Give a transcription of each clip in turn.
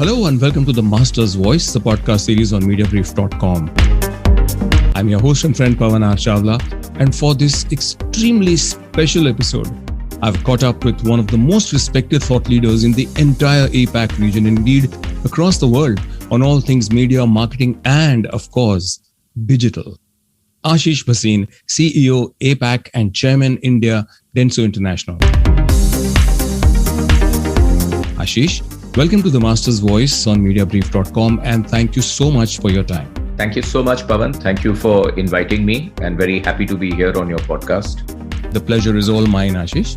Hello and welcome to the Master's Voice, the podcast series on Mediabrief.com. I'm your host and friend Pavan Chawla, and for this extremely special episode, I've caught up with one of the most respected thought leaders in the entire APAC region, indeed across the world, on all things media, marketing, and of course, digital. Ashish Bhasin, CEO, APAC, and Chairman, India, Dentsu International. Ashish, welcome to the Master's Voice on Mediabrief.com, and thank you so much for your time. Thank you so much, Pavan. Thank you for inviting me, and very happy to be here on your podcast. The pleasure is all mine, Ashish.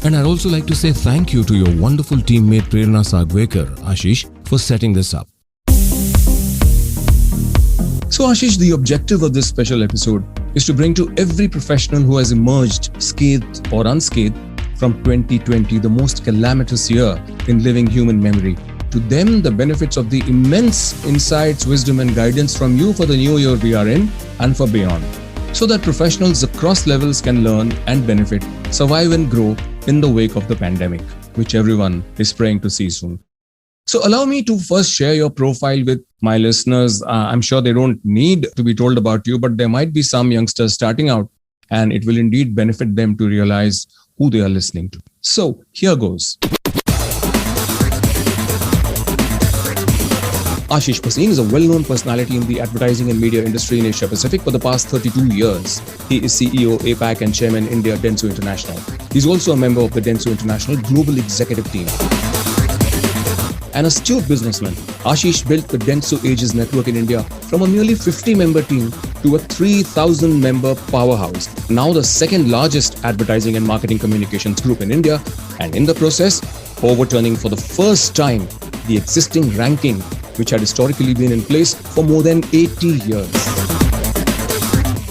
And I'd also like to say thank you to your wonderful teammate Prerna Sagvekar, Ashish, for setting this up. So Ashish, the objective of this special episode is to bring to every professional who has emerged scathed or unscathed from 2020, the most calamitous year in living human memory, to them the benefits of the immense insights, wisdom and guidance from you for the new year we are in and for beyond, so that professionals across levels can learn and benefit, survive and grow in the wake of the pandemic, which everyone is praying to see soon. So allow me to first share your profile with my listeners. I'm sure they don't need to be told about you, but there might be some youngsters starting out, and it will indeed benefit them to realize who they are listening to. So here goes. Ashish Bhasin is a well-known personality in the advertising and media industry in Asia Pacific for the past 32 years. He is CEO, APAC, and Chairman, India, Dentsu International. He's also a member of the Dentsu International Global Executive Team. An astute businessman, Ashish built the Dentsu Aegis network in India from a merely 50-member team to a 3,000-member powerhouse, now the second largest advertising and marketing communications group in India, and in the process, overturning for the first time the existing ranking, which had historically been in place for more than 80 years.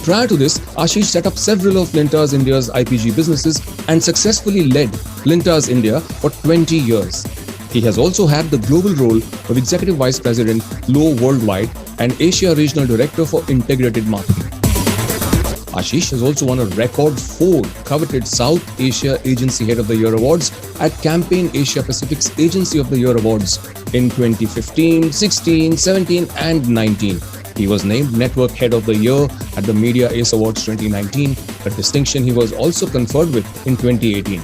Prior to this, Ashish set up several of Lintas India's IPG businesses and successfully led Lintas India for 20 years. He has also had the global role of Executive Vice President, Low Worldwide, and Asia Regional Director for Integrated Marketing. Ashish has also won a record 4 coveted South Asia Agency Head of the Year awards at Campaign Asia Pacific's Agency of the Year awards in 2015, 16, 17, and 19. He was named Network Head of the Year at the Media Ace Awards 2019, a distinction he was also conferred with in 2018.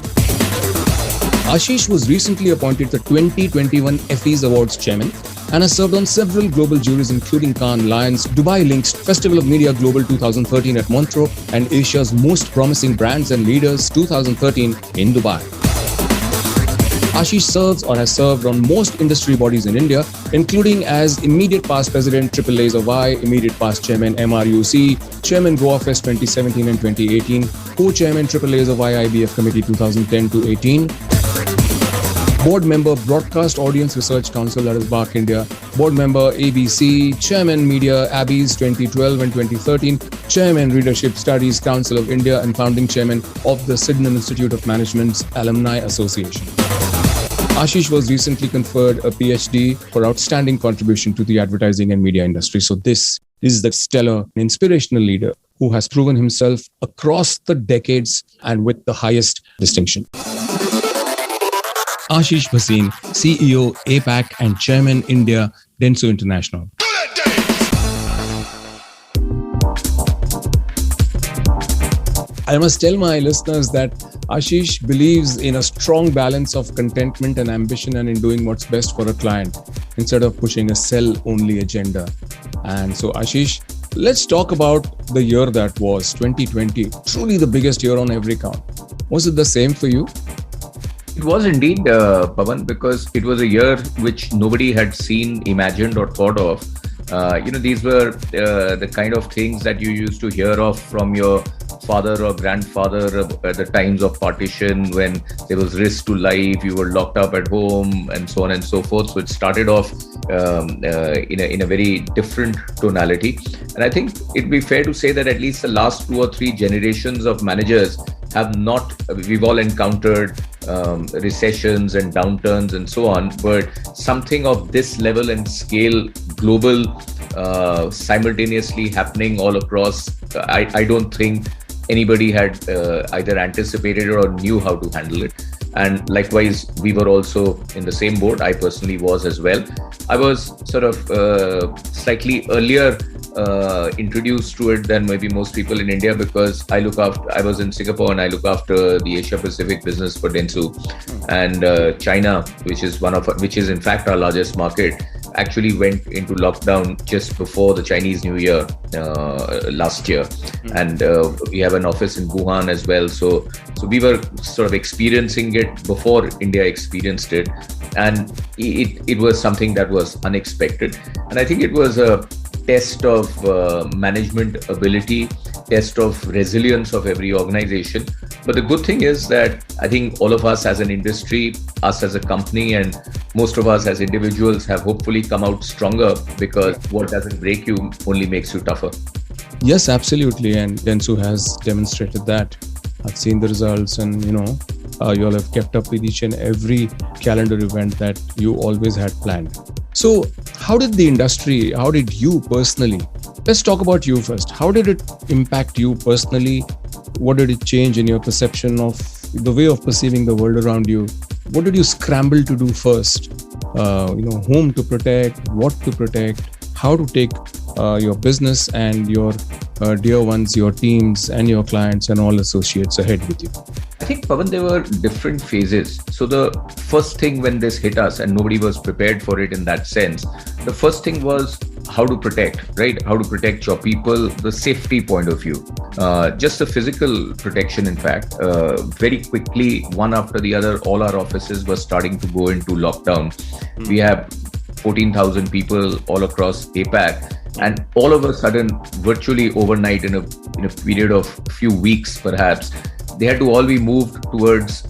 Ashish was recently appointed the 2021 FEs Awards Chairman and has served on several global juries including Cannes Lions, Dubai Links, Festival of Media Global 2013 at Montreux, and Asia's Most Promising Brands and Leaders 2013 in Dubai. Ashish serves or has served on most industry bodies in India, including as Immediate Past President, AAAs of I, Immediate Past Chairman, MRUC, Chairman Goa Fest 2017 and 2018, Co-Chairman AAAs of I, IBF Committee 2010 to 18, Board Member, Broadcast Audience Research Council, that is BARC India, Board Member, ABC, Chairman, Media, Abbeys 2012 and 2013, Chairman, Readership Studies Council of India, and Founding Chairman of the Sydenham Institute of Management's Alumni Association. Ashish was recently conferred a PhD for outstanding contribution to the advertising and media industry. So this is the stellar, inspirational leader who has proven himself across the decades and with the highest distinction. Ashish Bhasin, CEO, APAC, and Chairman, India, Dentsu International. I must tell my listeners that Ashish believes in a strong balance of contentment and ambition and in doing what's best for a client instead of pushing a sell-only agenda. And so Ashish, let's talk about the year that was, 2020, truly the biggest year on every count. Was it the same for you? It was indeed, Pavan, because it was a year which nobody had seen, imagined or thought of. These were the kind of things that you used to hear of from your father or grandfather at the times of partition, when there was risk to life, you were locked up at home and so on and so forth. So it started off in a very different tonality. And I think it'd be fair to say that at least the last 2 or 3 generations of managers have not, we've all encountered recessions and downturns and so on, but something of this level and scale, global, simultaneously happening all across, I don't think anybody had either anticipated or knew how to handle it. And likewise, we were also in the same boat. I personally was as well. I was sort of slightly earlier introduced to it than maybe most people in India, because I was in Singapore and I look after the Asia Pacific business for Dentsu, and China, which is in fact our largest market, actually went into lockdown just before the Chinese New Year last year. And we have an office in Wuhan as well. So we were sort of experiencing it before India experienced it. And it was something that was unexpected. And I think it was a test of management ability, test of resilience of every organization. But the good thing is that I think all of us as an industry, us as a company, and most of us as individuals have hopefully come out stronger, because what doesn't break you only makes you tougher. Yes, absolutely. And Dentsu has demonstrated that. I've seen the results, and you all have kept up with each and every calendar event that you always had planned. So how did you personally, let's talk about you first. How did it impact you personally? What did it change in your perception of the way of perceiving the world around you? What did you scramble to do first? Whom to protect, what to protect, how to take your business and your dear ones, your teams and your clients and all associates ahead with you? I think, Pavan, there were different phases. So the first thing when this hit us, and nobody was prepared for it in that sense, the first thing was how to protect, right? How to protect your people, the safety point of view, just the physical protection. In fact, very quickly, one after the other, all our offices were starting to go into lockdown. We have 14,000 people all across APAC. And all of a sudden, virtually overnight, in a period of a few weeks, perhaps, they had to all be moved towards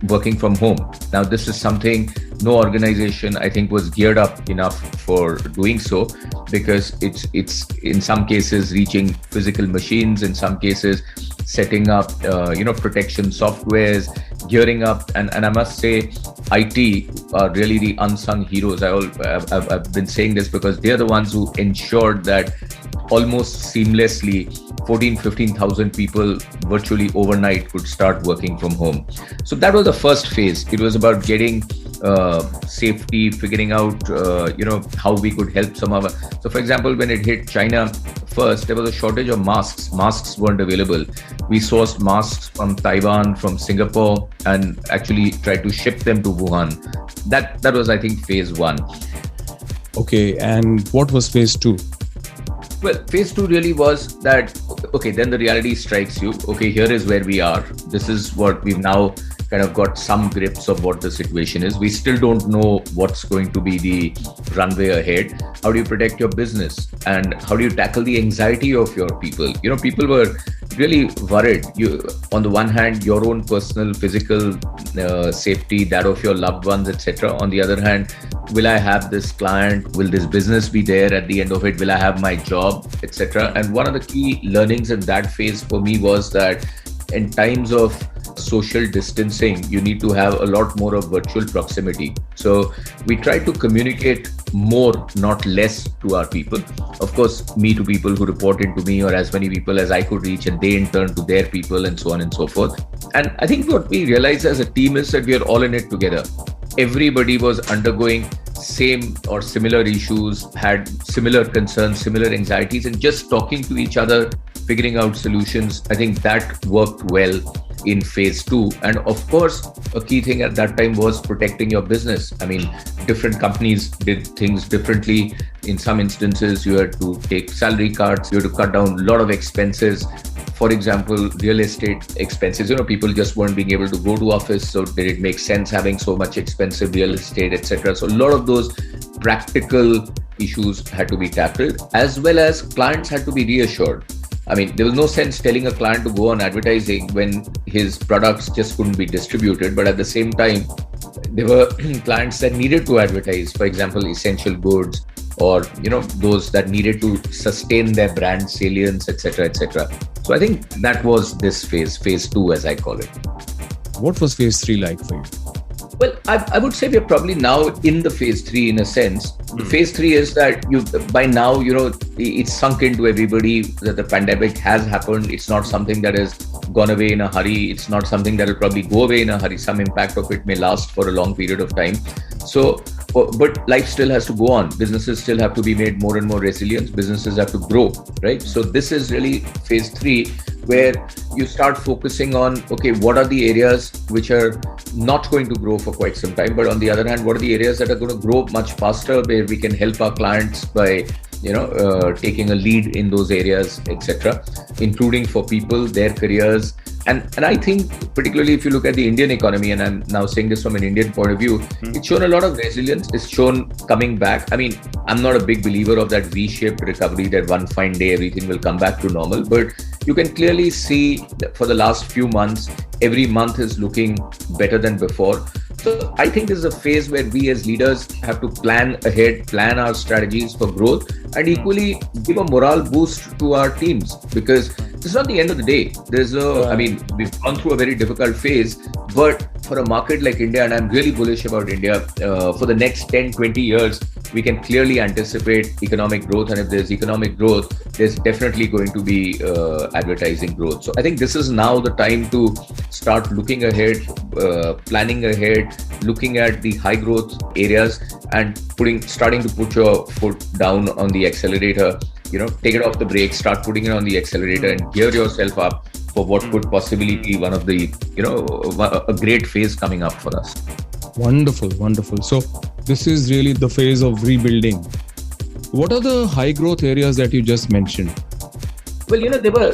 working from home. Now, this is something no organization, I think, was geared up enough for doing so, because it's in some cases reaching physical machines, in some cases setting up protection softwares, gearing up, and I must say, IT are really the unsung heroes. I've been saying this because they're the ones who ensured that almost seamlessly 15,000 people virtually overnight could start working from home. So that was the first phase. It was about getting safety, figuring out how we could help some of us. So for example, when it hit China first, there was a shortage of masks. Masks weren't available. We sourced masks from Taiwan, from Singapore, and actually tried to ship them to Wuhan. That was, I think, phase one. Okay, and what was phase two? Well, phase two really was that, okay, then the reality strikes you. Okay, here is where we are. This is what we've now kind of got some grips of what the situation is. We still don't know what's going to be the runway ahead. How do you protect your business? And how do you tackle the anxiety of your people? People were really worried. On the one hand, your own personal physical safety, that of your loved ones, etc. On the other hand, will I have this client? Will this business be there at the end of it? Will I have my job, etc.? And one of the key learnings in that phase for me was that in times of social distancing, you need to have a lot more of virtual proximity. So we try to communicate more, not less, to our people. Of course, me to people who report into me, or as many people as I could reach, and they in turn to their people, and so on and so forth. And I think what we realized as a team is that we are all in it together. Everybody was undergoing same or similar issues, had similar concerns, similar anxieties, and just talking to each other, figuring out solutions. I think that worked well in phase two. And of course, a key thing at that time was protecting your business. I mean, different companies did things differently. In some instances, you had to take salary cuts, you had to cut down a lot of expenses. For example, real estate expenses, people just weren't being able to go to office. So did it make sense having so much expensive real estate, etc.? So a lot of those practical issues had to be tackled, as well as clients had to be reassured. I mean, there was no sense telling a client to go on advertising when his products just couldn't be distributed. But at the same time, there were clients that needed to advertise, for example, essential goods, or those that needed to sustain their brand salience, etc., etc. So I think that was this phase two, as I call it. What was phase three like for you? Well, I would say we're probably now in the phase 3 in a sense. Phase 3 is that by now, it's sunk into everybody that the pandemic has happened. It's not something that has gone away in a hurry. It's not something that will probably go away in a hurry. Some impact of it may last for a long period of time. So, but life still has to go on. Businesses still have to be made more and more resilient. Businesses have to grow, right? So this is really phase 3, where you start focusing on, okay, what are the areas which are not going to grow for quite some time, but on the other hand, what are the areas that are going to grow much faster, where we can help our clients by taking a lead in those areas, etc., including for people, their careers. And I think particularly if you look at the Indian economy, and I'm now saying this from an Indian point of view, it's shown a lot of resilience. It's shown coming back. I mean, I'm not a big believer of that V-shaped recovery that one fine day everything will come back to normal, but you can clearly see that for the last few months, every month is looking better than before. So I think this is a phase where we as leaders have to plan ahead, plan our strategies for growth, and equally give a morale boost to our teams, because it's not the end of the day. We've gone through a very difficult phase, but for a market like India, and I'm really bullish about India, for the next 10, 20 years, we can clearly anticipate economic growth. And if there's economic growth, there's definitely going to be advertising growth. So I think this is now the time to start looking ahead, planning ahead, looking at the high growth areas and starting to put your foot down on the accelerator, take it off the brake, start putting it on the accelerator and gear yourself up for what could possibly be one of the, a great phase coming up for us. Wonderful, wonderful. So this is really the phase of rebuilding. What are the high growth areas that you just mentioned? Well, there were,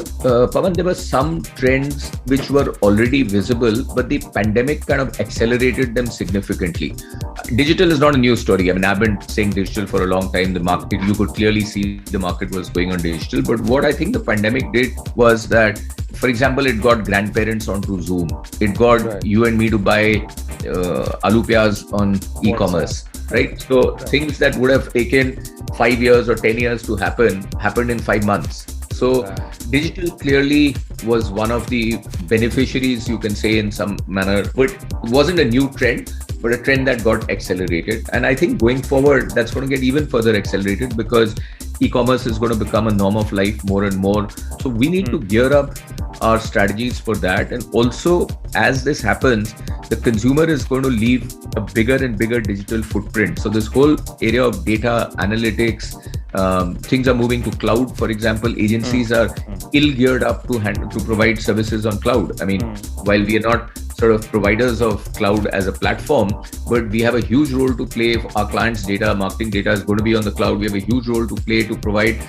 Pavan, there were some trends which were already visible, but the pandemic kind of accelerated them significantly. Digital is not a new story. I mean, I've been saying digital for a long time. The market, you could clearly see the market was going on digital. But what I think the pandemic did was that, for example, it got grandparents onto Zoom. It got you and me to buy aloo pyaz on e-commerce, right? So things that would have taken 5 years or 10 years to happened in 5 months. So digital clearly was one of the beneficiaries, you can say, in some manner, but it wasn't a new trend, but a trend that got accelerated. And I think going forward, that's going to get even further accelerated because e-commerce is going to become a norm of life more and more. So we need to gear up our strategies for that. And also, as this happens, the consumer is going to leave a bigger and bigger digital footprint. So this whole area of data analytics, things are moving to cloud. For example, agencies are ill-geared up to provide services on cloud. I mean, while we are not sort of providers of cloud as a platform, but we have a huge role to play. If our clients' data, marketing data is going to be on the cloud, we have a huge role to play to provide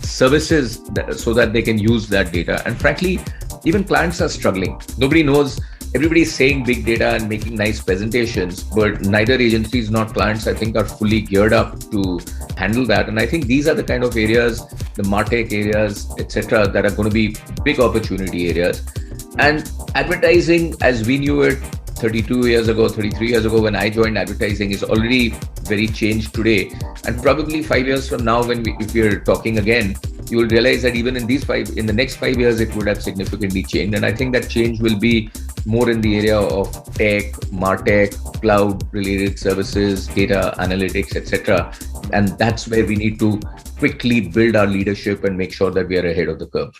services so that they can use that data. And frankly, even clients are struggling. Nobody knows. Everybody's saying big data and making nice presentations, but neither agencies nor clients, I think, are fully geared up to handle that. And I think these are the kind of areas, the MarTech areas, etc., that are going to be big opportunity areas. And advertising, as we knew it 32 years ago, 33 years ago, when I joined advertising, is already very changed today. And probably 5 years from now, if we're talking again, you will realize that even in the next 5 years, it would have significantly changed. And I think that change will be more in the area of tech, MarTech, cloud-related services, data analytics, etc. And that's where we need to quickly build our leadership and make sure that we are ahead of the curve.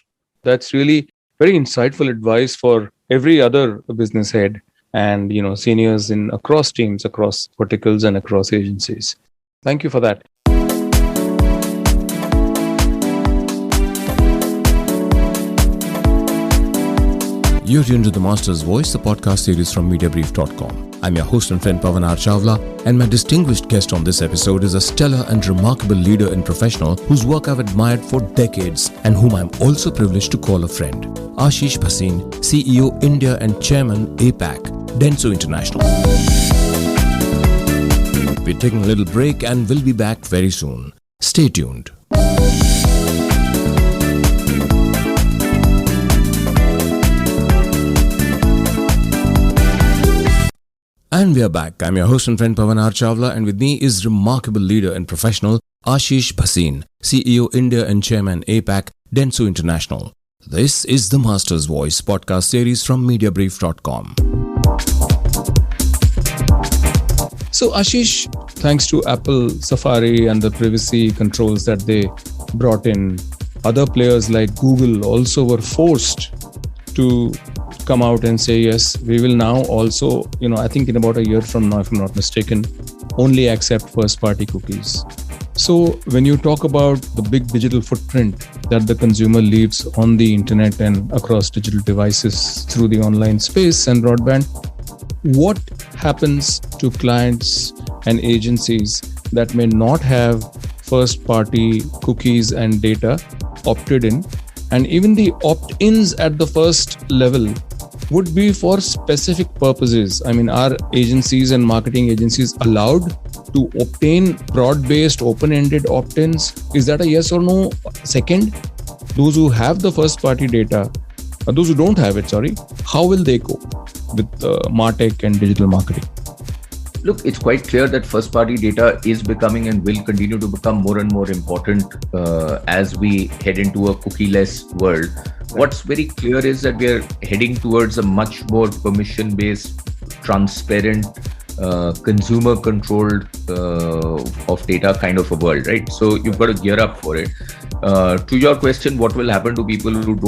That's really very insightful advice for every other business head and seniors in across teams, across verticals, and across agencies. Thank you for that. You're tuned to The Master's Voice, the podcast series from Mediabrief.com. I'm your host and friend Pavan Chawla, and my distinguished guest on this episode is a stellar and remarkable leader and professional whose work I've admired for decades and whom I'm also privileged to call a friend. Ashish Bhasin, CEO India and Chairman APAC, Dentsu International. We're taking a little break and we'll be back very soon. Stay tuned. And we are back. I'm your host and friend Pavan Chawla, and with me is remarkable leader and professional Ashish Bhasin, CEO India and Chairman APAC, Dentsu International. This is the Master's Voice podcast series from Mediabrief.com. So Ashish, thanks to Apple Safari and the privacy controls that they brought in, other players like Google also were forced to come out and say, yes, we will now also, I think in about a year from now, if I'm not mistaken, only accept first-party cookies. So when you talk about the big digital footprint that the consumer leaves on the internet and across digital devices through the online space and broadband, what happens to clients and agencies that may not have first-party cookies and data opted in? And even the opt-ins at the first level would be for specific purposes. I mean, are agencies and marketing agencies allowed to obtain broad-based, open-ended opt-ins? Is that a yes or no? Second, those who have the first-party data, or those who don't have it, how will they cope with MarTech and digital marketing? Look, it's quite clear that first-party data is becoming and will continue to become more and more important as we head into a cookie-less world. What's very clear is that we are heading towards a much more permission-based, transparent, consumer-controlled of data kind of a world, right? So you've got to gear up for it. To your question, what will happen to people who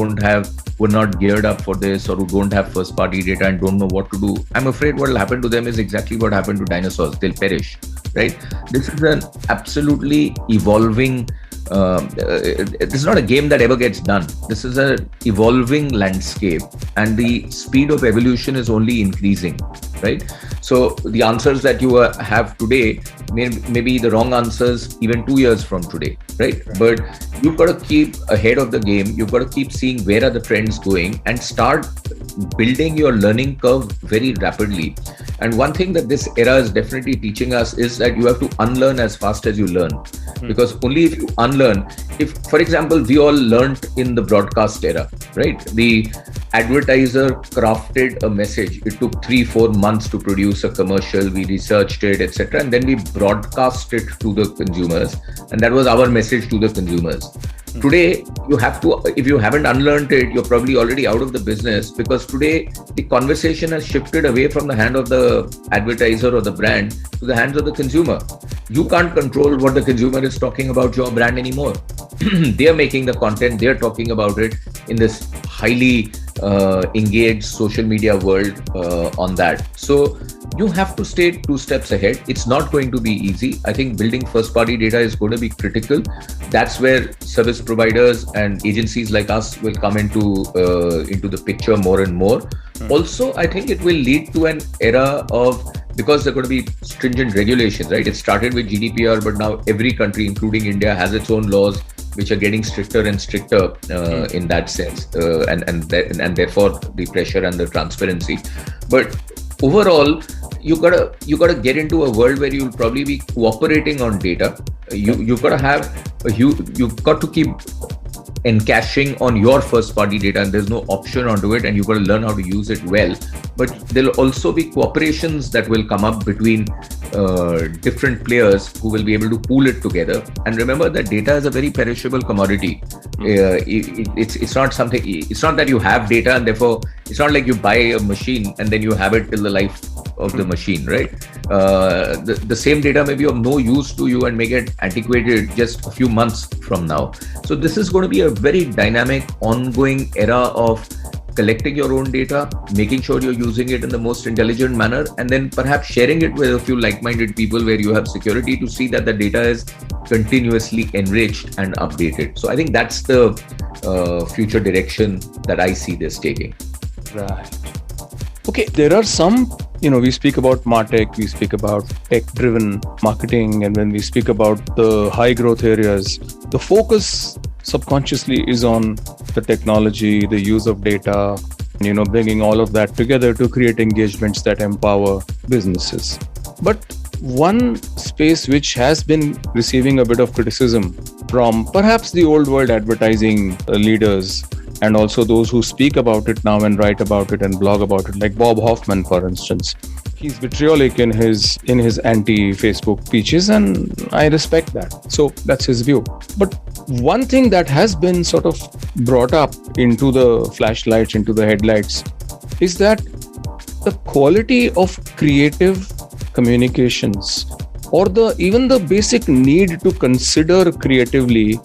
are not geared up for this, or who don't have first-party data and don't know what to do? I'm afraid what will happen to them is exactly what happened to dinosaurs. They'll perish, right? This is an absolutely evolving. This is not a game that ever gets done. This is an evolving landscape, and the speed of evolution is only increasing, right? So the answers that you have today may be the wrong answers even 2 years from today, right? But you've got to keep ahead of the game. You've got to keep seeing where are the trends going and start building your learning curve very rapidly. And one thing that this era is definitely teaching us is that you have to unlearn as fast as you learn. Because only if you unlearn, if, for example, we all learned in the broadcast era, right? The advertiser crafted a message. It took 3-4 months to produce a commercial. We researched it, etc. And then we broadcast it to the consumers. And that was our message to the consumers. Today, you have to, if you haven't unlearned it, you're probably already out of the business, because today the conversation has shifted away from the hand of the advertiser or the brand to the hands of the consumer. You can't control what the consumer is talking about your brand anymore. They're making the content, they're talking about it in this highly engaged social media world on that. So you have to stay 2 steps ahead. It's not going to be easy. I think building first-party data is going to be critical. That's where service providers and agencies like us will come into the picture more and more. Also, I think it will lead to an era of, because there are going to be stringent regulations, right? It started with GDPR, but now every country, including India, has its own laws which are getting stricter and stricter in that sense, and therefore the pressure and the transparency. But overall, you gotta get into a world where you'll probably be cooperating on data. You've got to keep encashing on your first party data, and there's no option onto it, and you've got to learn how to use it well. But there'll also be cooperations that will come up between different players who will be able to pool it together. And remember that data is a very perishable commodity. It's not something. It's not that you have data and therefore it's not like you buy a machine and then you have it till the life of the machine, right? The same data may be of no use to you and may get antiquated just a few months from now. So this is going to be a very dynamic, ongoing era of collecting your own data, making sure you're using it in the most intelligent manner, and then perhaps sharing it with a few like-minded people where you have security to see that the data is continuously enriched and updated. So I think that's the future direction that I see this taking. Right. Okay, there are some, we speak about MarTech, we speak about tech-driven marketing, and when we speak about the high growth areas, the focus subconsciously is on the technology, the use of data, bringing all of that together to create engagements that empower businesses. But one space which has been receiving a bit of criticism from perhaps the old world advertising leaders, and also those who speak about it now and write about it and blog about it, like Bob Hoffman, for instance. He's vitriolic in his anti-Facebook speeches, and I respect that. So that's his view. But one thing that has been sort of brought up into the flashlights, into the headlights, is that the quality of creative communications, or even the basic need to consider creatively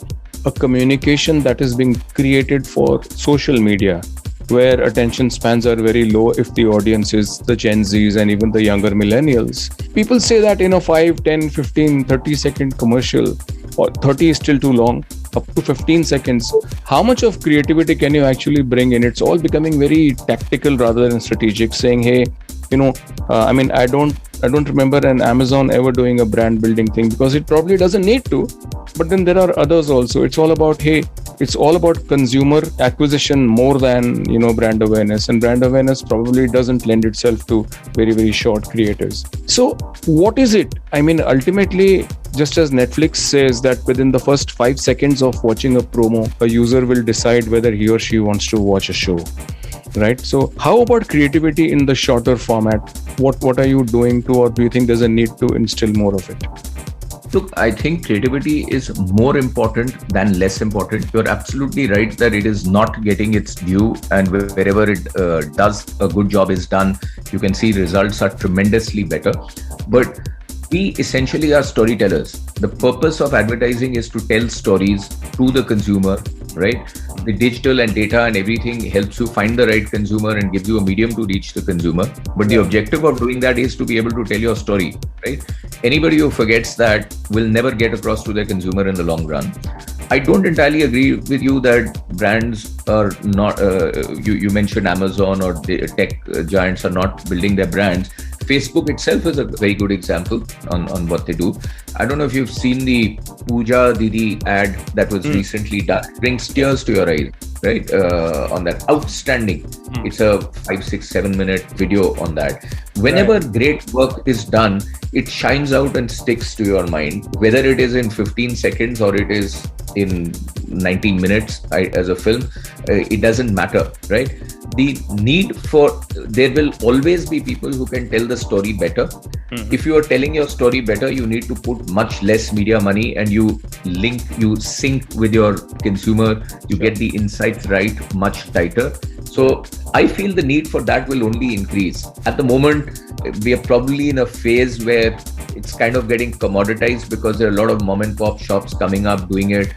a communication that is being created for social media, where attention spans are very low if the audience is the Gen Zs and even the younger millennials. People say that in a 5, 10, 15, 30-second commercial, or 30 is still too long, up to 15 seconds, how much of creativity can you actually bring in? It's all becoming very tactical rather than strategic, saying, hey, I don't remember an Amazon ever doing a brand building thing because it probably doesn't need to. But then there are others also. It's all about, it's all about consumer acquisition more than, brand awareness. And brand awareness probably doesn't lend itself to very, very short creators. So what is it? Ultimately, just as Netflix says that within the first 5 seconds of watching a promo, a user will decide whether he or she wants to watch a show. Right? So how about creativity in the shorter format? What are you doing to, or do you think there's a need to instill more of it? Look, I think creativity is more important than less important. You're absolutely right that it is not getting its due, and wherever it does a good job is done, you can see results are tremendously better. But we essentially are storytellers. The purpose of advertising is to tell stories to the consumer, right? The digital and data and everything helps you find the right consumer and gives you a medium to reach the consumer. But the objective of doing that is to be able to tell your story, right? Anybody who forgets that will never get across to their consumer in the long run. I don't entirely agree with you that brands are not, you mentioned Amazon or the tech giants are not building their brands. Facebook itself is a very good example on what they do. I don't know if you've seen the Pooja Didi ad that was recently done. It brings tears to your eyes, right? On that. Outstanding. It's a 5, 6, 7 minute video on that. Whenever great work is done, it shines out and sticks to your mind, whether it is in 15 seconds or it is in 19 minutes as a film, it doesn't matter, right? The need for, there will always be people who can tell the story better. If you are telling your story better, you need to put much less media money and you sync with your consumer, you get the insights right much tighter. So I feel the need for that will only increase. At the moment, we are probably in a phase where it's kind of getting commoditized because there are a lot of mom and pop shops coming up doing it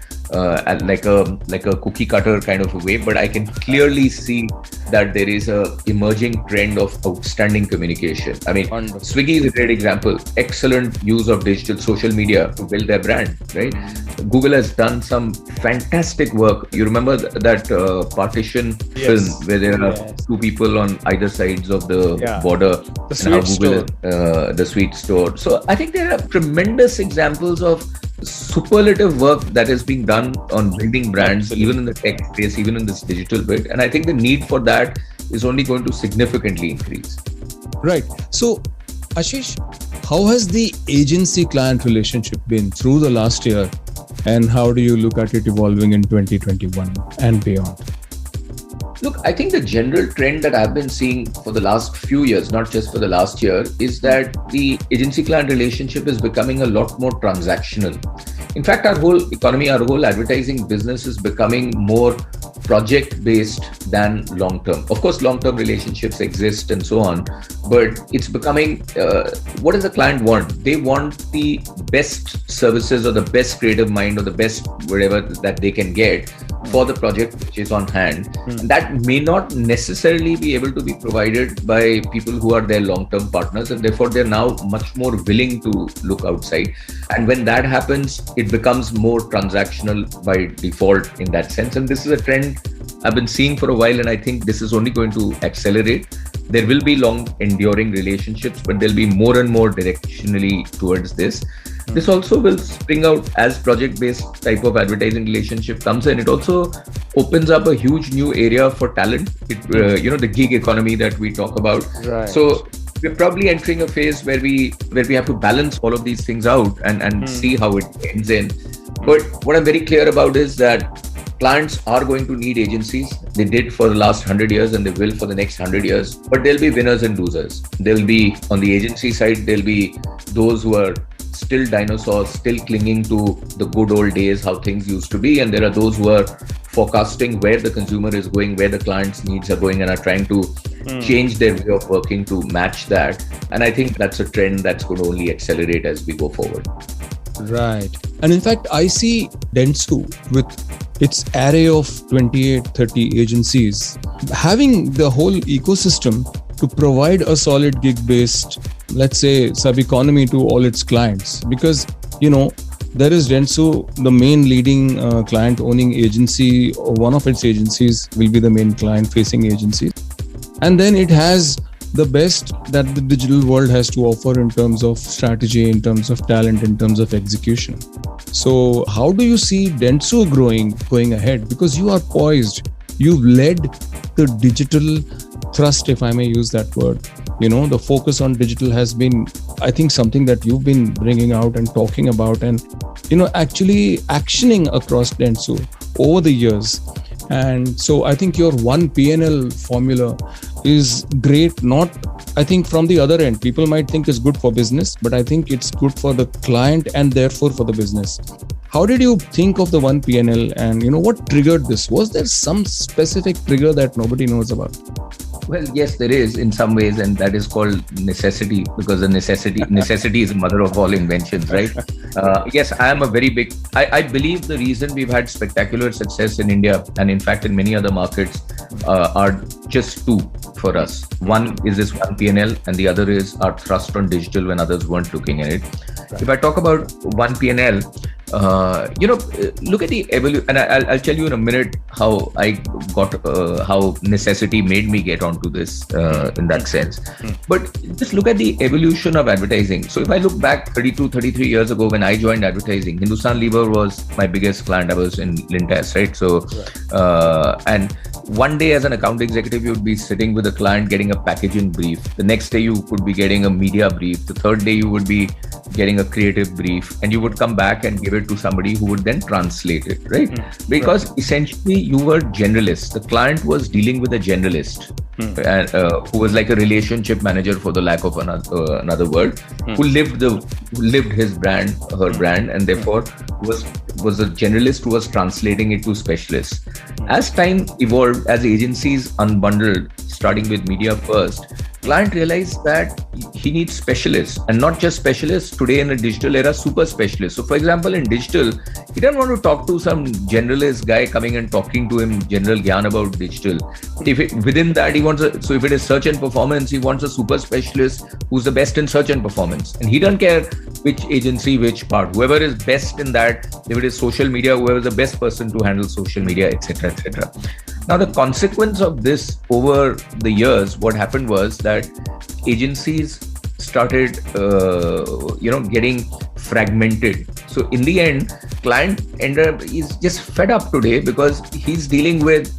like a cookie cutter kind of a way. But I can clearly see that there is a emerging trend of outstanding communication. I mean, Swiggy is a great example. Excellent use of digital social media to build their brand, right? Google has done some fantastic work. You remember that partition film where there are two people on either sides of the border, the sweet store. The sweet store. So I think there are tremendous examples of superlative work that is being done on building brands, even in the tech space, even in this digital bit. And I think the need for that is only going to significantly increase. Right. So, Ashish, how has the agency-client relationship been through the last year, and how do you look at it evolving in 2021 and beyond? Look, I think the general trend that I've been seeing for the last few years, not just for the last year, is that the agency-client relationship is becoming a lot more transactional. In fact, our whole economy, our whole advertising business is becoming more project-based than long-term. Of course, long-term relationships exist and so on, but it's becoming, what does the client want? They want the best services or the best creative mind or the best whatever that they can get for the project which is on hand. And that may not necessarily be able to be provided by people who are their long-term partners, and therefore they're now much more willing to look outside. And when that happens, it becomes more transactional by default in that sense. And this is a trend I've been seeing for a while, and I think this is only going to accelerate. There will be long enduring relationships, but there'll be more and more directionally towards this. This also will spring out as project-based type of advertising relationship comes in. It also opens up a huge new area for talent. The gig economy that we talk about. Right. So we're probably entering a phase where we have to balance all of these things out and see how it ends in. But what I'm very clear about is that clients are going to need agencies. They did for the last 100 years and they will for the next 100 years. But there'll be winners and losers. There'll be, on the agency side, there'll be those who are still dinosaurs, still clinging to the good old days, how things used to be. And there are those who are forecasting where the consumer is going, where the client's needs are going, and are trying to change their way of working to match that. And I think that's a trend that's going to only accelerate as we go forward. Right. And in fact, I see Dentsu with its array of 28, 30 agencies having the whole ecosystem to provide a solid gig-based, let's say, sub-economy to all its clients. Because, there is Dentsu, the main leading client-owning agency, or one of its agencies will be the main client-facing agency. And then it has the best that the digital world has to offer in terms of strategy, in terms of talent, in terms of execution. So how do you see Dentsu going ahead? Because you are poised. You've led the digital thrust, if I may use that word. The focus on digital has been, I think, something that you've been bringing out and talking about and, actually actioning across Dentsu over the years. And so I think your one P&L formula is great. Not, I think from the other end, people might think it's good for business, but I think it's good for the client and therefore for the business. How did you think of the one P&L and, what triggered this? Was there some specific trigger that nobody knows about? Well, yes, there is in some ways, and that is called necessity, because the necessity is the mother of all inventions, right? Yes, I am a very big, I believe the reason we've had spectacular success in India and in fact in many other markets are just two for us. One is this one P&L and the other is our thrust on digital when others weren't looking at it. Right. If I talk about one P&L, look at the evolution, and I'll tell you in a minute how I got, how necessity made me get onto this in that sense. But just look at the evolution of advertising. So if I look back 33 years ago when I joined advertising, Hindustan Lever was my biggest client. I was in Lintas, right? So, and one day as an account executive, you would be sitting with a client getting a packaging brief. The next day you could be getting a media brief. The third day you would be getting a creative brief, and you would come back and give it to somebody who would then translate it, right? Because essentially you were generalist. The client was dealing with a generalist who was like a relationship manager, for the lack of another word, who lived his brand, her brand, and therefore was a generalist who was translating it to specialists. As time evolved, as agencies unbundled, starting with media first, client realized that he needs specialists, and not just specialists. Today in a digital era, super specialists. So for example, in digital, he doesn't want to talk to some generalist guy coming and talking to him general gyan about digital. Within that, he wants so if it is search and performance, he wants a super specialist who's the best in search and performance. And he doesn't care which agency, which part, whoever is best in that, if it is social media, whoever is the best person to handle social media, etc., etc. Now, the consequence of this over the years, what happened was that agencies started, getting fragmented. So in the end, client is just fed up today because he's dealing with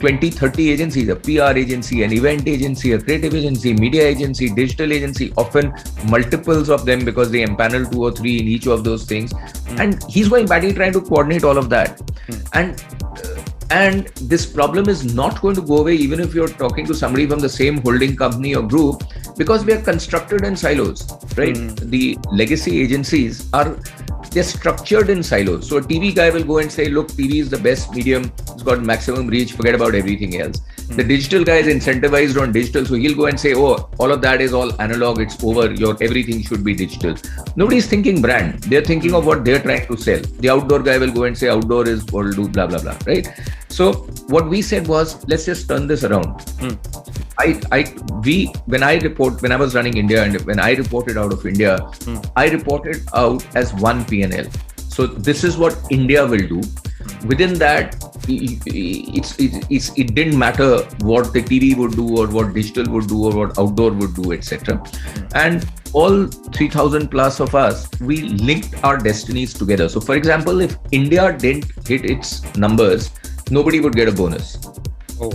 20, 30 agencies, a PR agency, an event agency, a creative agency, media agency, digital agency, often multiples of them because they empanel 2 or 3 in each of those things. And he's going back trying to coordinate all of that. And this problem is not going to go away even if you're talking to somebody from the same holding company or group, because we are constructed in silos, right? The legacy agencies they're structured in silos. So a TV guy will go and say, look, TV is the best medium. It's got maximum reach. Forget about everything else. The digital guy is incentivized on digital. So he'll go and say, oh, all of that is all analog. It's over. Everything should be digital. Nobody's thinking brand. They're thinking of what they're trying to sell. The outdoor guy will go and say outdoor is what will do, blah, blah, blah, right? So what we said was, let's just turn this around. When I was running India and when I reported out of India, I reported out as one P&L. So this is what India will do. Within that, it didn't matter what the TV would do or what digital would do or what outdoor would do, etc. And all 3,000 plus of us, we linked our destinies together. So for example, if India didn't hit its numbers, nobody would get a bonus.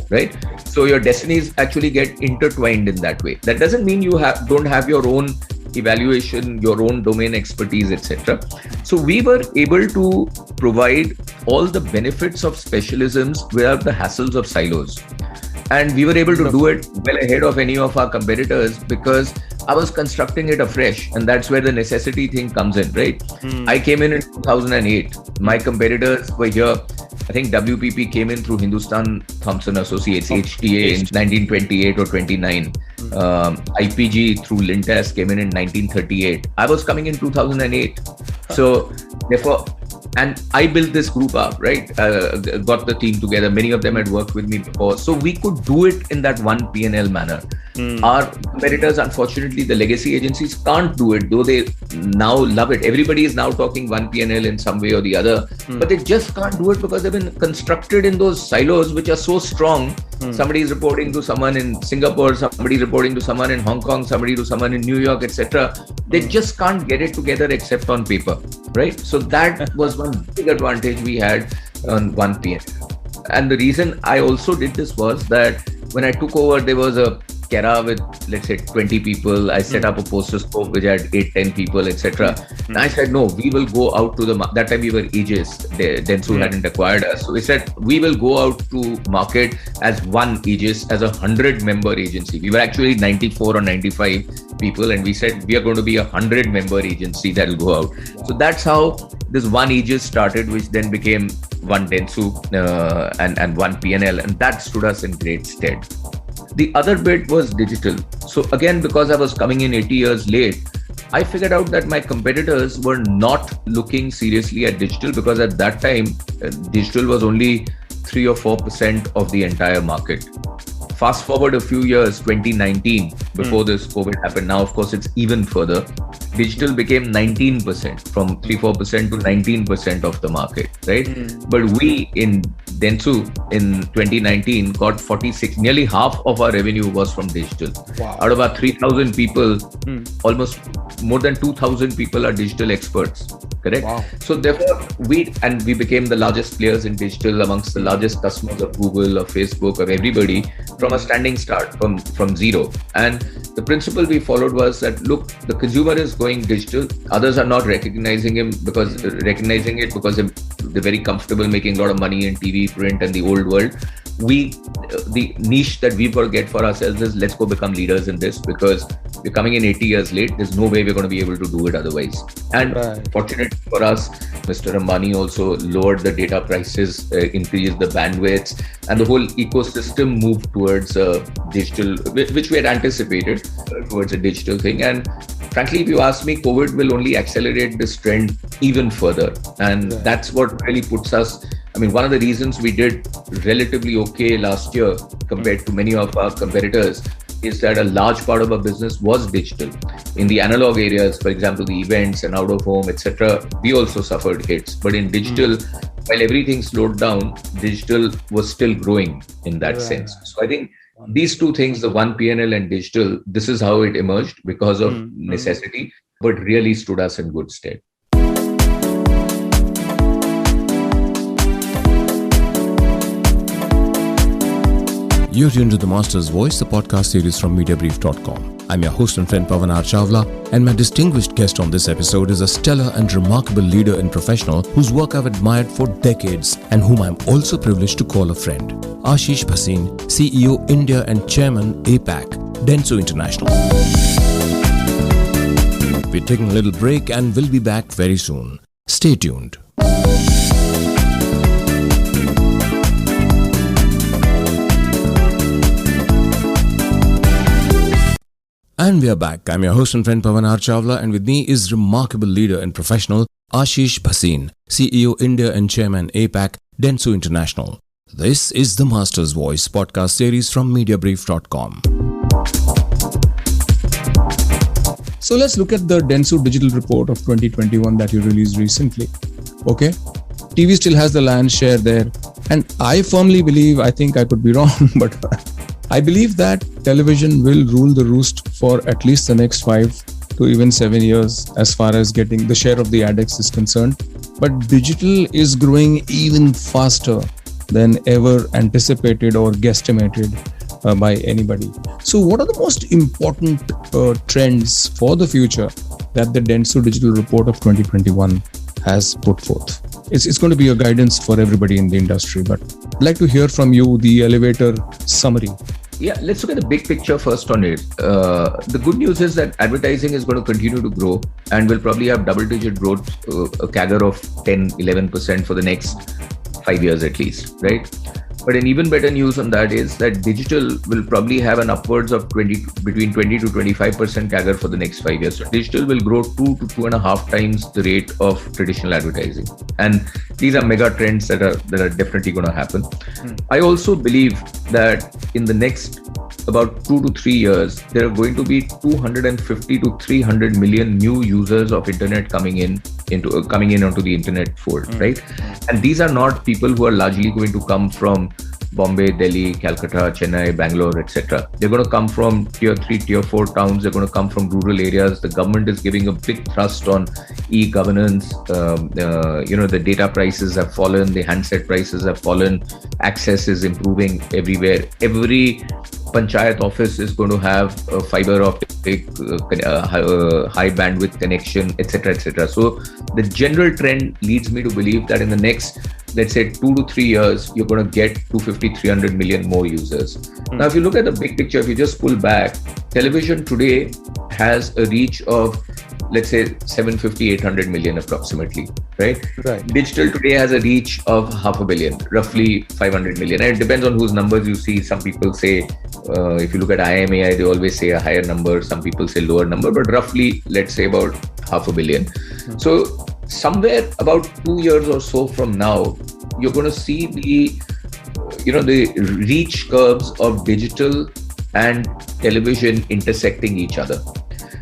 Right? So your destinies actually get intertwined in that way. That doesn't mean you don't have your own evaluation, your own domain expertise, etc. So we were able to provide all the benefits of specialisms without the hassles of silos. And we were able to do it well ahead of any of our competitors because I was constructing it afresh. And that's where the necessity thing comes in, right? I came in 2008. My competitors were here. I think WPP came in through Hindustan Thompson Associates, HTA, in 1928 or 29. IPG through Lintas came in 1938. I was coming in 2008. So therefore, and I built this group up, right? Got the team together. Many of them had worked with me before. So we could do it in that one P&L manner. Our competitors, unfortunately, the legacy agencies can't do it, though they now love it. Everybody is now talking one P&L in some way or the other, but they just can't do it because they've been constructed in those silos which are so strong. Somebody is reporting to someone in Singapore, somebody reporting to someone in Hong Kong, somebody to someone in New York, etc. They just can't get it together except on paper, right? So that was one big advantage we had on one P&L. And the reason I also did this was that when I took over, there was a Kera with, let's say, 20 people. I set up a poster scope which had 8-10 people, etc. And I said, no, we will go out to that time we were Aegis. Dentsu hadn't acquired us. So we said, we will go out to market as one Aegis, as a 100-member agency. We were actually 94 or 95 people, and we said, we are going to be a 100-member agency that will go out. So that's how this one Aegis started, which then became one Dentsu and one P&L, and that stood us in great stead. The other bit was digital. So again, because I was coming in 80 years late, I figured out that my competitors were not looking seriously at digital, because at that time, digital was only 3 or 4% of the entire market. Fast forward a few years, 2019, before this COVID happened. Now, of course, it's even further. Digital became 19%, from 3-4% to 19% of the market, right? But we in Dentsu in 2019 got 46, nearly half of our revenue was from digital. Wow. Out of our 3,000 people, almost more than 2,000 people are digital experts, correct? Wow. So therefore, we became the largest players in digital, amongst the largest customers of Google or Facebook or everybody, from a standing start, from zero. And the principle we followed was that, look, the consumer is going digital. Others are not recognizing it because they're very comfortable making a lot of money in TV, print, and the old world. The niche that we've got to get for ourselves is, let's go become leaders in this, because we're coming in 80 years late. There's no way we're going to be able to do it otherwise. And fortunately for us, Mr. Ambani also lowered the data prices, increased the bandwidths, and the whole ecosystem moved towards digital, which we had anticipated, towards a digital thing. And frankly, if you ask me, COVID will only accelerate this trend even further. And that's what really puts us, I mean, one of the reasons we did relatively okay last year compared to many of our competitors is that a large part of our business was digital. In the analog areas, for example, the events and out of home, etc., we also suffered hits. But in digital, while everything slowed down, digital was still growing in that sense. So I think these two things, the one P&L and digital, this is how it emerged because of necessity, but really stood us in good stead. You're tuned to The Master's Voice, the podcast series from Mediabrief.com. I'm your host and friend Pavan Chawla, and my distinguished guest on this episode is a stellar and remarkable leader and professional whose work I've admired for decades and whom I'm also privileged to call a friend. Ashish Bhasin, CEO India and Chairman APAC, Dentsu International. We're taking a little break and we'll be back very soon. Stay tuned. And we are back. I'm your host and friend Pavan Chawla, and with me is remarkable leader and professional Ashish Bhasin, CEO India and Chairman APAC, Dentsu International. This is the Master's Voice podcast series from Mediabrief.com. So let's look at the Dentsu digital report of 2021 that you released recently. Okay, TV still has the lion's share there, and I firmly believe, I think I could be wrong, but I believe that television will rule the roost for at least the next 5 to even 7 years as far as getting the share of the ADEX is concerned. But digital is growing even faster than ever anticipated or guesstimated by anybody. So what are the most important trends for the future that the Dentsu digital report of 2021 has put forth? It's going to be a guidance for everybody in the industry, but I'd like to hear from you the elevator summary. Yeah, let's look at the big picture first on it. The good news is that advertising is going to continue to grow and will probably have double-digit growth, a CAGR of 10-11% for the next 5 years at least, right? But an even better news on that is that digital will probably have an upwards of between 20 to 25% CAGR for the next 5 years. So digital will grow 2 to 2.5 times the rate of traditional advertising. And these are mega trends that are definitely going to happen. I also believe that in the next about 2 to 3 years, there are going to be 250 to 300 million new users of internet coming in onto the internet fold, right? And these are not people who are largely going to come from Bombay, Delhi, Calcutta, Chennai, Bangalore, etc. They're going to come from tier 3, tier 4 towns. They're going to come from rural areas. The government is giving a big thrust on e-governance. The data prices have fallen. The handset prices have fallen. Access is improving everywhere. Every panchayat office is going to have a fiber optic, high bandwidth connection, etc., etc. So the general trend leads me to believe that in the next, let's say 2 to 3 years, you're going to get 250, 300 million more users. Now, if you look at the big picture, if you just pull back, television today has a reach of, let's say 750, 800 million approximately, right? Digital today has a reach of 500 million, roughly 500 million. And it depends on whose numbers you see. Some people say, if you look at IMAI, they always say a higher number. Some people say lower number, but roughly, let's say about 500 million. So somewhere about 2 years or so from now, you're going to see the reach curves of digital and television intersecting each other.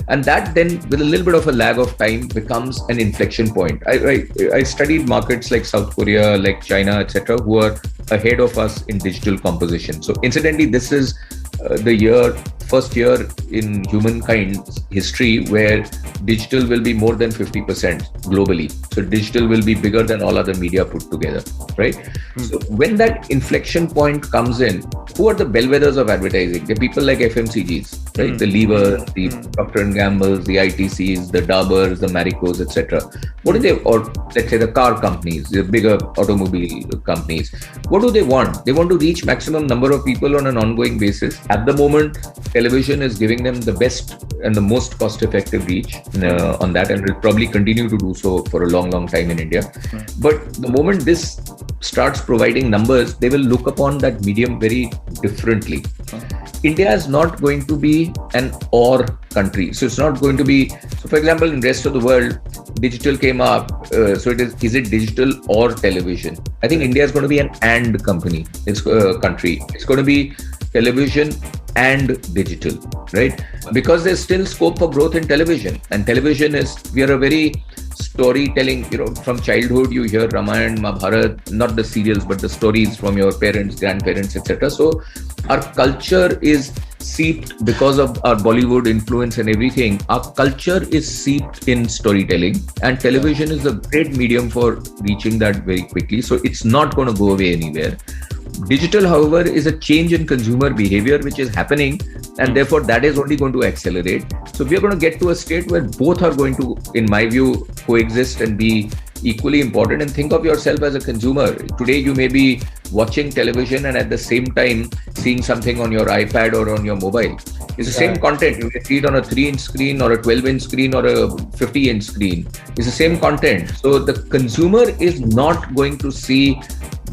And that then, with a little bit of a lag of time, becomes an inflection point. I studied markets like South Korea, like China, etc., who are ahead of us in digital composition. So incidentally, this is the first year in humankind's history where digital will be more than 50% globally. So digital will be bigger than all other media put together, right? So when that inflection point comes in, who are the bellwethers of advertising? The people like FMCGs, right? The Lever, the Procter & Gamble's, the ITCs, the Daburs, the Maricos, etc. What do they, or let's say the car companies, the bigger automobile companies, what do they want? They want to reach maximum number of people on an ongoing basis. At the moment, television is giving them the best and the most cost-effective reach on that, and will probably continue to do so for a long, long time in India. But the moment this starts providing numbers, they will look upon that medium very differently. India is not going to be an or country. So it's not going to be, so for example, in the rest of the world, digital came up. So is it digital or television? I think India is going to be an and company. It's a country. It's going to be television and digital, right? Because there's still scope for growth in television. And television we are a very storytelling, from childhood you hear Ramayana, Mahabharata, not the serials, but the stories from your parents, grandparents, etc. So our culture is seeped because of our Bollywood influence and everything. Our culture is seeped in storytelling, and television is a great medium for reaching that very quickly. So it's not going to go away anywhere. Digital, however, is a change in consumer behavior which is happening, and therefore that is only going to accelerate. So we are going to get to a state where both are going to, in my view, coexist and be equally important. And think of yourself as a consumer. Today you may be watching television and at the same time seeing something on your iPad or on your mobile. It's the same content. You can see it on a 3-inch screen or a 12-inch screen or a 50-inch screen. It's the same content. So the consumer is not going to see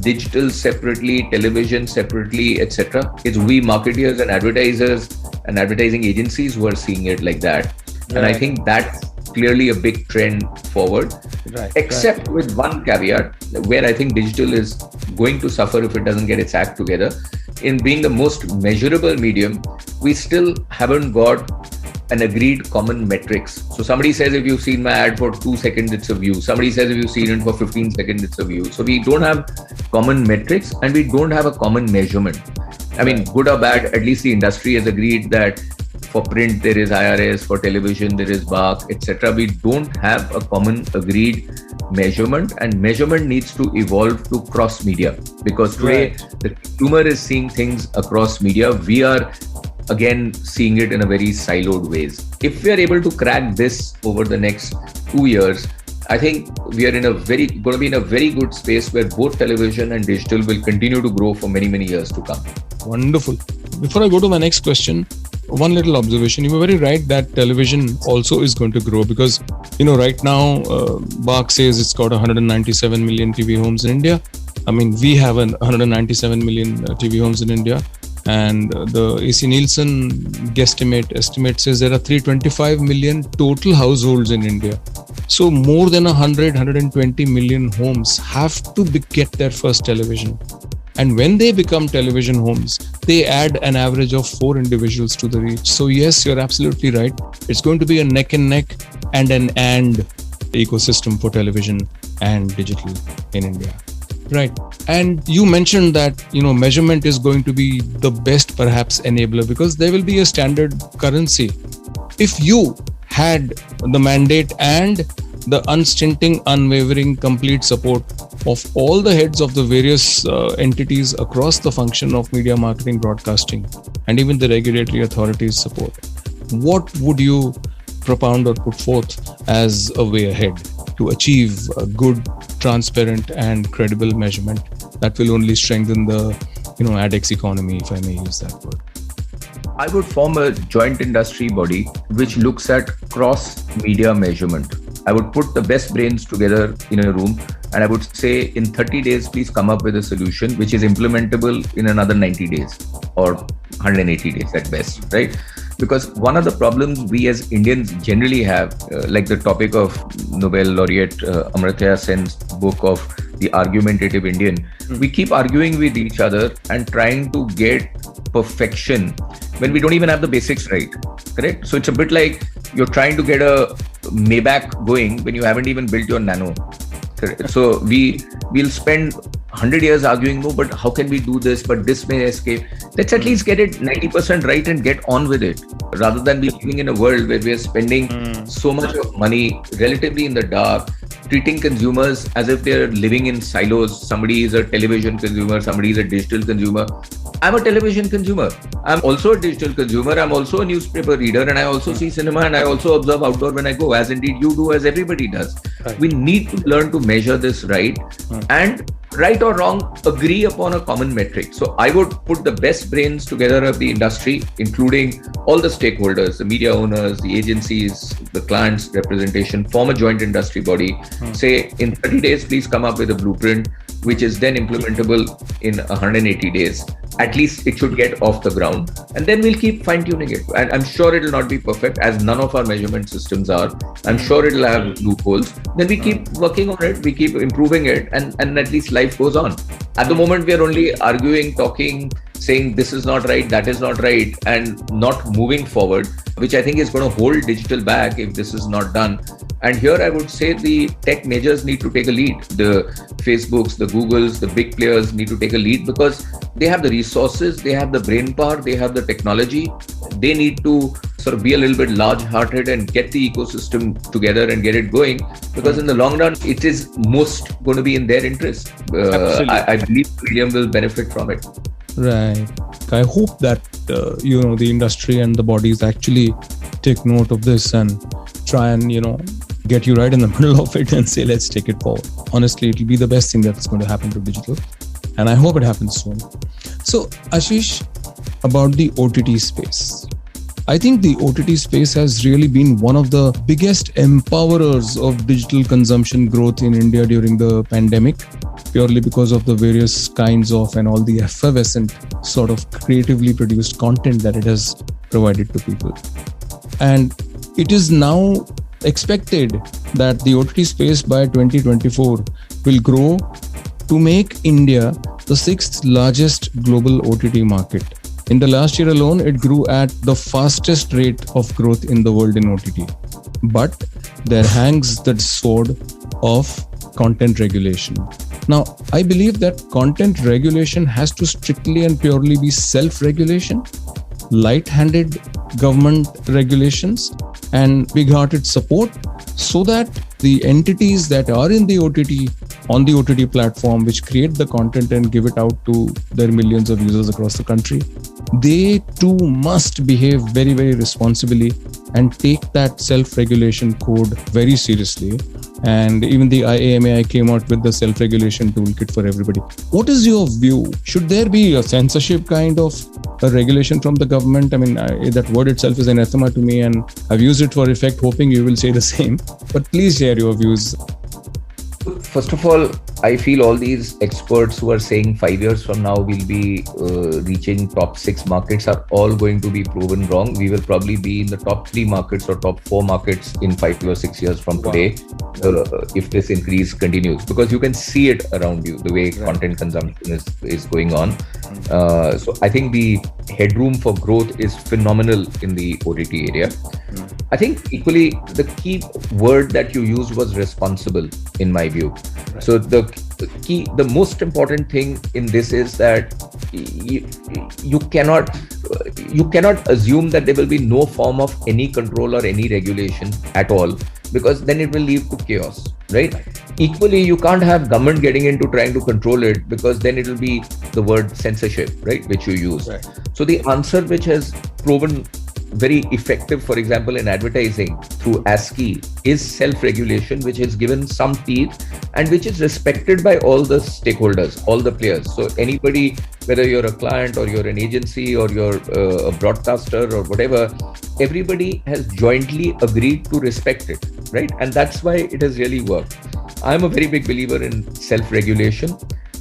digital separately, television separately, etc. It's we marketers and advertisers and advertising agencies who are seeing it like that. Right. And I think that's clearly a big trend forward. Except with one caveat, where I think digital is going to suffer if it doesn't get its act together. In being the most measurable medium, we still haven't got an agreed common metrics. So somebody says, if you've seen my ad for 2 seconds, it's a view. Somebody says, if you've seen it for 15 seconds, it's a view. So we don't have common metrics and we don't have a common measurement. I mean, good or bad, at least the industry has agreed that for print, there is IRS, for television, there is BARC, etc. We don't have a common agreed measurement, and measurement needs to evolve to cross media, because today the consumer is seeing things across media. We are again seeing it in a very siloed ways. If we are able to crack this over the next 2 years, I think we are going to be in a very good space where both television and digital will continue to grow for many, many years to come. Wonderful. Before I go to my next question, one little observation. You were very right that television also is going to grow, because, right now, BARC says it's got 197 million TV homes in India. I mean, we have 197 million TV homes in India, and the AC Nielsen estimate says there are 325 million total households in India. So more than 120 million homes have to get their first television. And when they become television homes, they add an average of 4 individuals to the reach. So yes, you're absolutely right. It's going to be a neck and neck and ecosystem for television and digital in India. Right. And you mentioned that, measurement is going to be the best perhaps enabler, because there will be a standard currency. If you had the mandate and the unstinting, unwavering, complete support of all the heads of the various entities across the function of media marketing, broadcasting, and even the regulatory authorities' support, what would you propound or put forth as a way ahead to achieve a good, transparent, and credible measurement that will only strengthen the, AdX economy, if I may use that word? I would form a joint industry body which looks at cross-media measurement. I would put the best brains together in a room, and I would say, in 30 days, please come up with a solution which is implementable in another 90 days or 180 days at best, right? Because one of the problems we as Indians generally have, like the topic of Nobel laureate Amartya Sen's book of The Argumentative Indian, we keep arguing with each other and trying to get perfection when we don't even have the basics right, correct? So it's a bit like you're trying to get a Maybach going when you haven't even built your Nano. Correct? So we'll spend 100 years arguing, no, but how can we do this? But this may escape. Let's at least get it 90% right and get on with it, rather than be living in a world where we are spending so much of money relatively in the dark, treating consumers as if they're living in silos. Somebody is a television consumer, somebody is a digital consumer. I'm a television consumer. I'm also a digital consumer. I'm also a newspaper reader, and I also see cinema, and I also observe outdoor when I go, as indeed you do, as everybody does. Right. We need to learn to measure this right, and right or wrong, agree upon a common metric. So I would put the best brains together of the industry, including all the stakeholders, the media owners, the agencies, the clients' representation, form a joint industry body. Say, in 30 days, please come up with a blueprint, which is then implementable in 180 days. At least it should get off the ground. And then we'll keep fine-tuning it. And I'm sure it'll not be perfect, as none of our measurement systems are. I'm sure it'll have loopholes. Then we keep working on it, we keep improving it, and at least life goes on. At the moment, we are only arguing, talking, saying this is not right, that is not right, and not moving forward, which I think is going to hold digital back if this is not done. And here I would say the tech majors need to take a lead. The Facebooks, the Googles, the big players need to take a lead, because they have the resources, they have the brain power, they have the technology. They need to sort of be a little bit large-hearted and get the ecosystem together and get it going, because in the long run, it is most going to be in their interest. I believe William will benefit from it. Right. I hope that, the industry and the bodies actually take note of this and try and, get you right in the middle of it and say, let's take it forward. Honestly, it'll be the best thing that's going to happen to digital. And I hope it happens soon. So, Ashish, about the OTT space. I think the OTT space has really been one of the biggest empowerers of digital consumption growth in India during the pandemic, purely because of the various kinds of and all the effervescent sort of creatively produced content that it has provided to people. And it is now expected that the OTT space by 2024 will grow to make India the 6th largest global OTT market. In the last year alone, it grew at the fastest rate of growth in the world in OTT. But there hangs the sword of content regulation. Now, I believe that content regulation has to strictly and purely be self-regulation, light-handed government regulations, and big-hearted support, so that the entities that are in the OTT, on the OTT platform, which create the content and give it out to their millions of users across the country, they too must behave very, very responsibly and take that self-regulation code very seriously. And even the IAMAI came out with the self-regulation toolkit for everybody. What is your view? Should there be a censorship kind of a regulation from the government? I mean, that word itself is anathema to me, and I've used it for effect, hoping you will say the same. But please share your views. First of all, I feel all these experts who are saying 5 years from now we'll be reaching top 6 markets are all going to be proven wrong. We will probably be in the top 3 markets or top 4 markets in 5 or 6 years from today, if this increase continues, because you can see it around you, the way content consumption is going on. So I think the headroom for growth is phenomenal in the OTT area. I think equally the key word that you used was responsible, in my view. So the most important thing in this is that you cannot assume that there will be no form of any control or any regulation at all, because then it will lead to chaos, right? Equally, you can't have government getting into trying to control it, because then it will be the word censorship, right, which you use. So the answer which has proven very effective, for example, in advertising through ASCII, is self-regulation, which is given some teeth and which is respected by all the stakeholders, all the players. So anybody, whether you're a client or you're an agency or you're a broadcaster or whatever, everybody has jointly agreed to respect it, right? And that's why it has really worked. I'm a very big believer in self-regulation.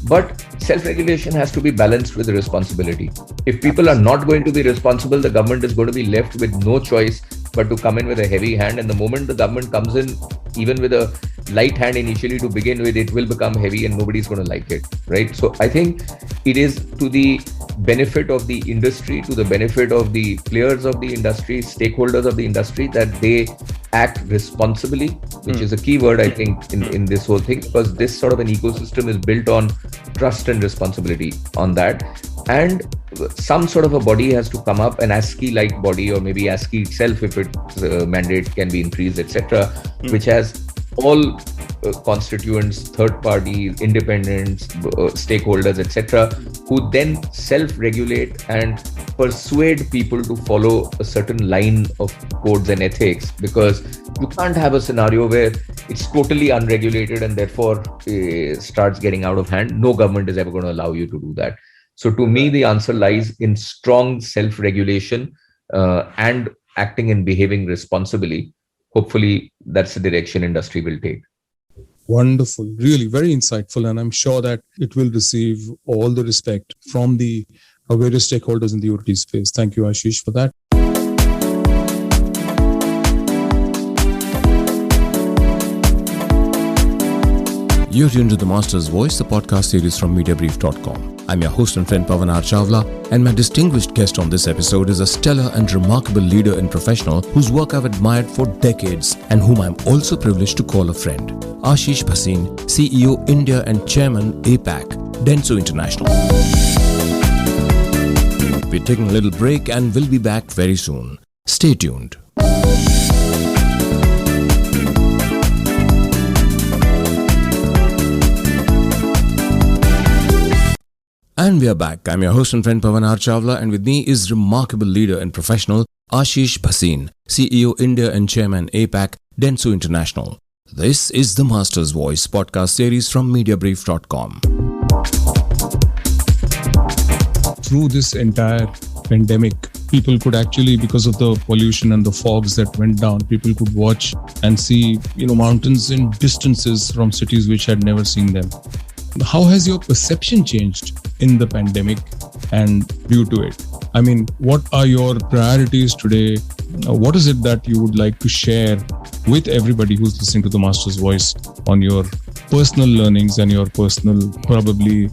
But self-regulation has to be balanced with responsibility. If people are not going to be responsible, the government is going to be left with no choice but to come in with a heavy hand. And the moment the government comes in, even with a light hand initially to begin with, it will become heavy and nobody's going to like it, right? So I think it is to the benefit of the industry, to the benefit of the players of the industry, stakeholders of the industry, that they act responsibly, which is a key word, I think, in this whole thing, because this sort of an ecosystem is built on trust and responsibility on that. And some sort of a body has to come up, an ASCII-like body, or maybe ASCII itself, if its mandate can be increased, etc., which has all constituents, third parties, independents, stakeholders, etc., who then self-regulate and persuade people to follow a certain line of codes and ethics, because you can't have a scenario where it's totally unregulated and therefore starts getting out of hand. No government is ever going to allow you to do that. So to me, the answer lies in strong self-regulation and acting and behaving responsibly. Hopefully, that's the direction industry will take. Wonderful. Really very insightful. And I'm sure that it will receive all the respect from the various stakeholders in the OTT space. Thank you, Ashish, for that. You're tuned to The Master's Voice, the podcast series from Mediabrief.com. I'm your host and friend Pavan Chawla, and my distinguished guest on this episode is a stellar and remarkable leader and professional whose work I've admired for decades and whom I'm also privileged to call a friend. Ashish Bhasin, CEO India and Chairman APAC, Dentsu International. We're taking a little break and we'll be back very soon. Stay tuned. And we are back. I'm your host and friend Pavan Chawla, and with me is remarkable leader and professional Ashish Bhasin, CEO India and Chairman APAC, Dentsu International. This is the Master's Voice podcast series from Mediabrief.com. Through this entire pandemic, people could actually, because of the pollution and the fogs that went down, people could watch and see, mountains in distances from cities which had never seen them. How has your perception changed in the pandemic and due to it? I mean, what are your priorities today? What is it that you would like to share with everybody who's listening to the Master's Voice on your personal learnings and your personal, probably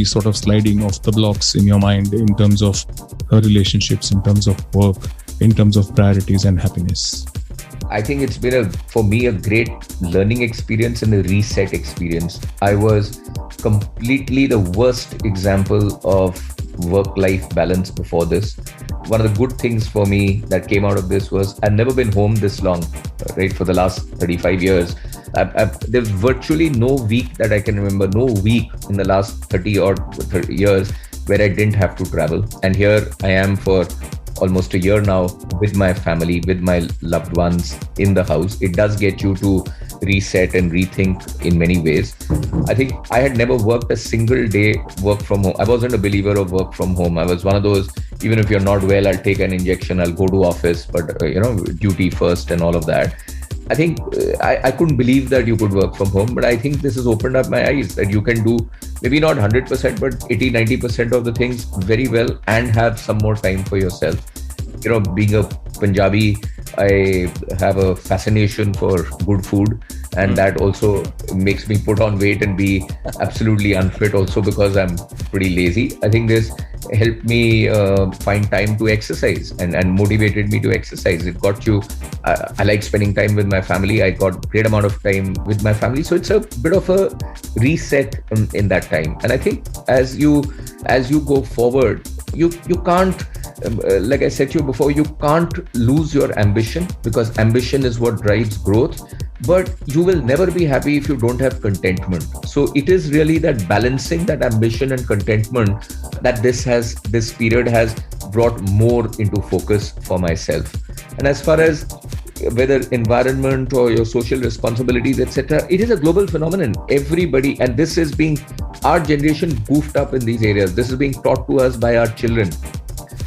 sort of sliding off the blocks in your mind in terms of relationships, in terms of work, in terms of priorities and happiness? I think it's been for me a great learning experience and a reset experience. I was completely the worst example of work-life balance before this. One of the good things for me that came out of this was I've never been home this long, right? For the last 35 years. There's virtually no week that I can remember, no week in the last 30 years where I didn't have to travel. And here I am for almost a year now with my family, with my loved ones in the house. It does get you to reset and rethink in many ways. I think I had never worked a single day work from home. I wasn't a believer of work from home. I was one of those, even if you're not well, I'll take an injection, I'll go to office, but duty first and all of that. I think I couldn't believe that you could work from home, but I think this has opened up my eyes that you can do maybe not 100%, but 80-90% of the things very well and have some more time for yourself. Being a Punjabi, I have a fascination for good food, and that also makes me put on weight and be absolutely unfit also because I'm pretty lazy. I think this helped me find time to exercise and motivated me to exercise. It got you, I like spending time with my family. I got great amount of time with my family. So it's a bit of a reset in that time. And I think as you go forward, you can't, like I said to you before, you can't lose your ambition, because ambition is what drives growth. But you will never be happy if you don't have contentment. So it is really that balancing that ambition and contentment that this period has brought more into focus for myself. And as far as whether environment or your social responsibilities, etc., it is a global phenomenon. Everybody, and this is being, our generation goofed up in these areas. This is being taught to us by our children.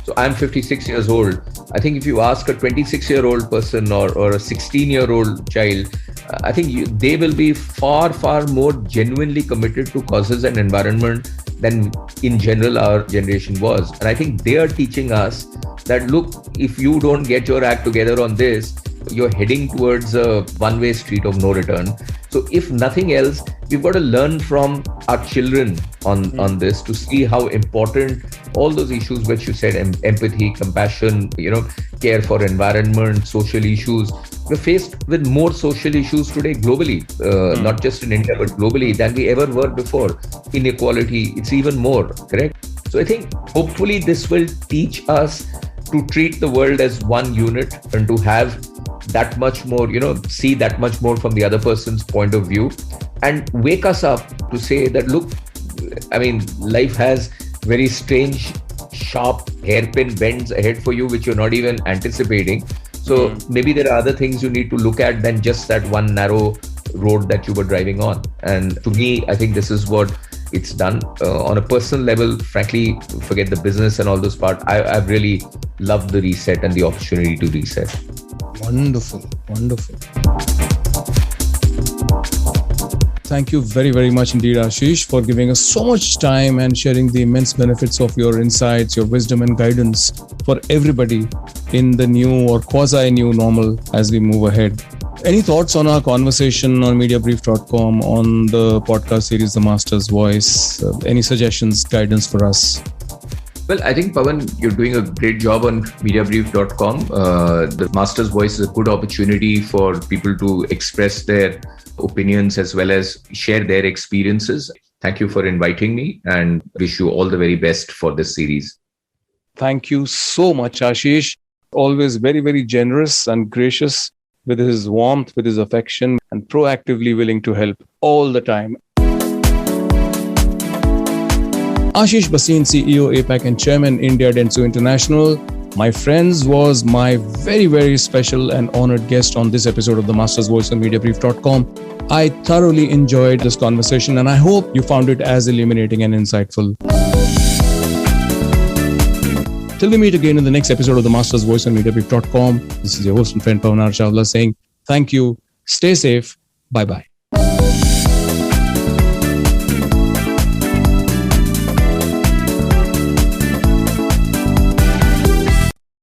So I'm 56 years old. I think if you ask a 26-year-old person or a 16-year-old child, I think they will be far, far more genuinely committed to causes and environment than in general our generation was. And I think they are teaching us that, look, if you don't get your act together on this, you're heading towards a one-way street of no return. So if nothing else, we've got to learn from our children on this to see how important all those issues which you said, empathy, compassion, care for environment, social issues. We're faced with more social issues today globally, not just in India, but globally than we ever were before. Inequality, it's even more, correct? So I think hopefully this will teach us to treat the world as one unit and to have that much more, see that much more from the other person's point of view, and wake us up to say that, look, I mean, life has very strange, sharp hairpin bends ahead for you, which you're not even anticipating. So maybe there are other things you need to look at than just that one narrow road that you were driving on. And to me, I think this is what it's done. On a personal level, frankly, forget the business and all those parts. I've really loved the reset and the opportunity to reset. Wonderful, wonderful. Thank you very, very much indeed, Ashish, for giving us so much time and sharing the immense benefits of your insights, your wisdom and guidance for everybody in the new or quasi-new normal as we move ahead. Any thoughts on our conversation on Mediabrief.com, on the podcast series, The Master's Voice? Any suggestions, guidance for us? Well, I think, Pavan, you're doing a great job on Mediabrief.com. The Master's Voice is a good opportunity for people to express their opinions as well as share their experiences. Thank you for inviting me and wish you all the very best for this series. Thank you so much, Ashish. Always very, very generous and gracious with his warmth, with his affection, and proactively willing to help all the time. Ashish Bhasin, CEO, APAC and Chairman, India Dentsu International. My friends, was my very, very special and honored guest on this episode of The Master's Voice on Mediabrief.com. I thoroughly enjoyed this conversation and I hope you found it as illuminating and insightful. Till we meet again in the next episode of The Master's Voice on Mediabrief.com, this is your host and friend Pavan Chawla saying thank you, stay safe, bye-bye.